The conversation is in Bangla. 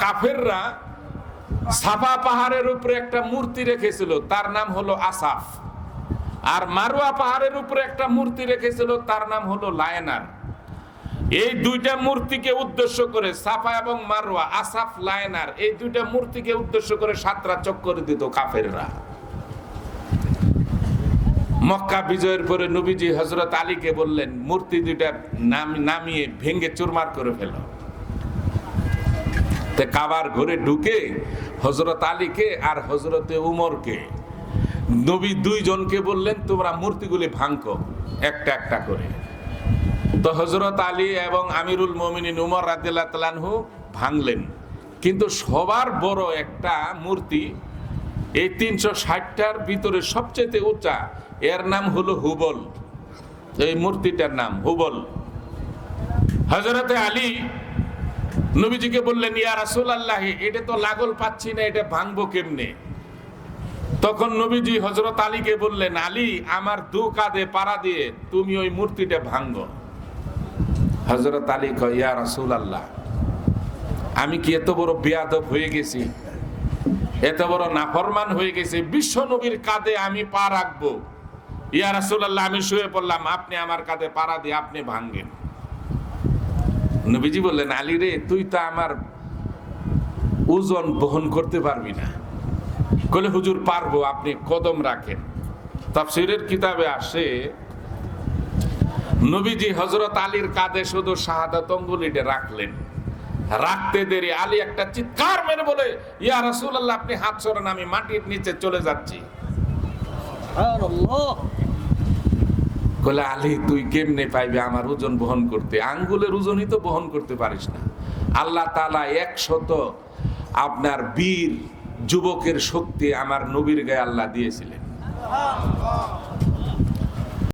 কাফেররা সাফা পাহাড়ের উপরে একটা মূর্তি রেখেছিল, তার নাম হলো আসাফ। আর মারওয়া পাহাড়ের উপরে একটা মূর্তি রেখেছিল, তার নাম হলো লায়নার। এই দুইটা মূর্তিকে উদ্দেশ্য করে, সাফা এবং মারওয়া, আসাফ লায়নার, এই দুইটা মূর্তিকে উদ্দেশ্য করে 7টা চক্কর দিত কাফেররা। মক্কা বিজয়ের পরে নবীজি হযরত আলীকে বললেন, মূর্তি দুইটা নামিয়ে ভেঙে চুরমার করে ফেলো। কাবার ঘরে ঢুকে হযরত আলীকে আর হযরতে উমরকে, নবী দুইজনকে বললেন, তোমরা মূর্তিগুলি ভাঙো একটা একটা করে। তো হযরত আলী এবং আমিরুল মুমিনিন উমর রাদিয়াল্লাহু তাআলা আনহু ভাঙলেন। কিন্তু সবার বড় একটা মূর্তি, এই 360টার ভিতরে সবচেয়ে উঁচা, এর নাম হলো হুবল। এই মূর্তিটার নাম হুবল। হযরতে আলী নবীজিকে বললেন, ইয়া রাসূলুল্লাহ, এটা তো লাগল পাচ্ছি না, এটা ভাঙবো কেমনে? তখন নবীজি হযরত আলীকে বললেন, আলী, আমার 2 কাঁধে পাড়া দিয়ে তুমি ওই মূর্তিটা ভাঙো। হযরত আলী কয়, ইয়া রাসূলুল্লাহ, আমি কি এত বড় বেয়াদব হয়ে গেছি, এত বড় নাফরমান হয়ে গেছি, বিশ্ব নবীর কাঁধে আমি পা রাখবো? ইয়া রাসূলুল্লাহ, আমি শুয়ে পড়লাম, আপনি আমার কাঁধে পাড়া দিয়ে আপনি ভাঙেন। নবীজি বললেন, আলী রে, তুই তো আমার ওজন বহন করতে পারবি না। কলে, হুজুর পারবো, আপনি কদম রাখেন। তাফসীরের কিতাবে আসে, নবীজি হযরত আলীর কাঁধে শুধু শাহাদাত আঙ্গুলিটা রাখলেন। রাখতে দেরি আলী একটা চিৎকার মেরে বলে, ইয়া রাসূলুল্লাহ, আপনি হাত সরান, আমি মাটির নিচে চলে যাচ্ছি। সুবহানাল্লাহ। কলে, আলী, তুই কেমনে পাইবে আমার ওজন বহন করতে? আঙ্গুলের ওজনই তো বহন করতে পারিস না। আল্লাহ তাআলা 100 আপনার বীর যুবকের শক্তি আমার নবীর গায়ে আল্লাহ দিয়েছিলেন।